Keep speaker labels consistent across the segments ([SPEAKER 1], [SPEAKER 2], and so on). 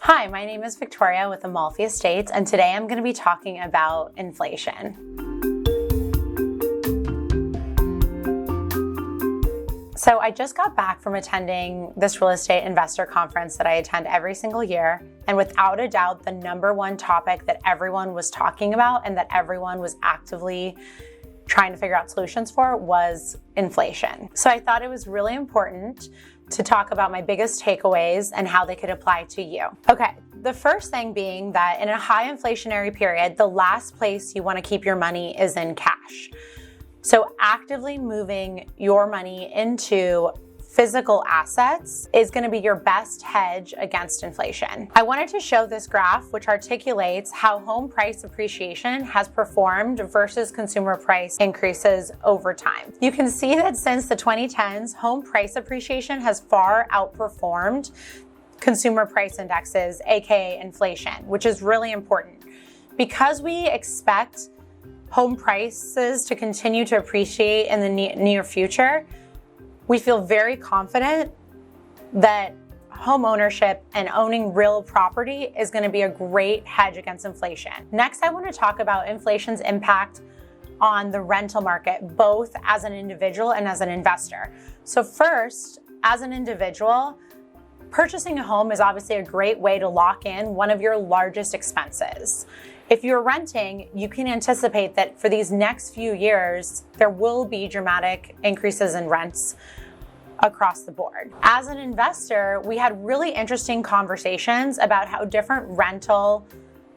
[SPEAKER 1] Hi, my name is Victoria with Amalfi Estates, and today I'm going to be talking about inflation. So I just got back from attending this real estate investor conference that I attend every single year, and without a doubt, the number one topic that everyone was talking about and that everyone was actively trying to figure out solutions for was inflation. So I thought it was really important to talk about my biggest takeaways and how they could apply to you. Okay, the first thing being that in a high inflationary period, the last place you want to keep your money is in cash. So actively moving your money into physical assets is going to be your best hedge against inflation. I wanted to show this graph, which articulates how home price appreciation has performed versus consumer price increases over time. You can see that since the 2010s, home price appreciation has far outperformed consumer price indexes, aka inflation, which is really important. Because we expect home prices to continue to appreciate in the near future, we feel very confident that home ownership and owning real property is going to be a great hedge against inflation. Next, I want to talk about inflation's impact on the rental market, both as an individual and as an investor. So first, as an individual, purchasing a home is obviously a great way to lock in one of your largest expenses. If you're renting, you can anticipate that for these next few years, there will be dramatic increases in rents across the board. As an investor, we had really interesting conversations about how different rental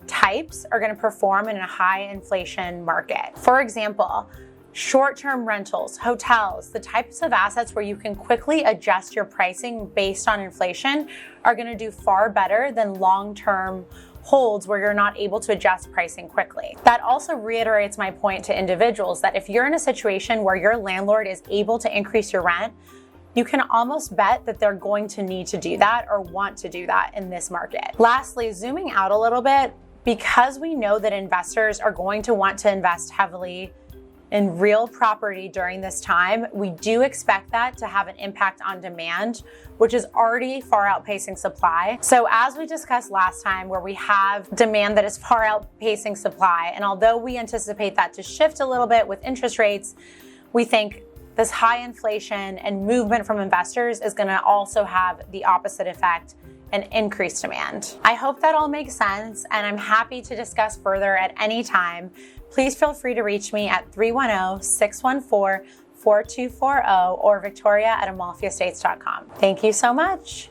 [SPEAKER 1] types are going to perform in a high inflation market. For example, short-term rentals, hotels, the types of assets where you can quickly adjust your pricing based on inflation are going to do far better than long-term holds where you're not able to adjust pricing quickly. That also reiterates my point to individuals that if you're in a situation where your landlord is able to increase your rent, you can almost bet that they're going to need to do that or want to do that in this market. Lastly, zooming out a little bit, because we know that investors are going to want to invest heavily in real property during this time, we do expect that to have an impact on demand, which is already far outpacing supply. So as we discussed last time, where we have demand that is far outpacing supply, and although we anticipate that to shift a little bit with interest rates, we think this high inflation and movement from investors is going to also have the opposite effect and increased demand. I hope that all makes sense, and I'm happy to discuss further at any time. Please feel free to reach me at 310-614-4240 or victoria@amalfiestates.com. Thank you so much.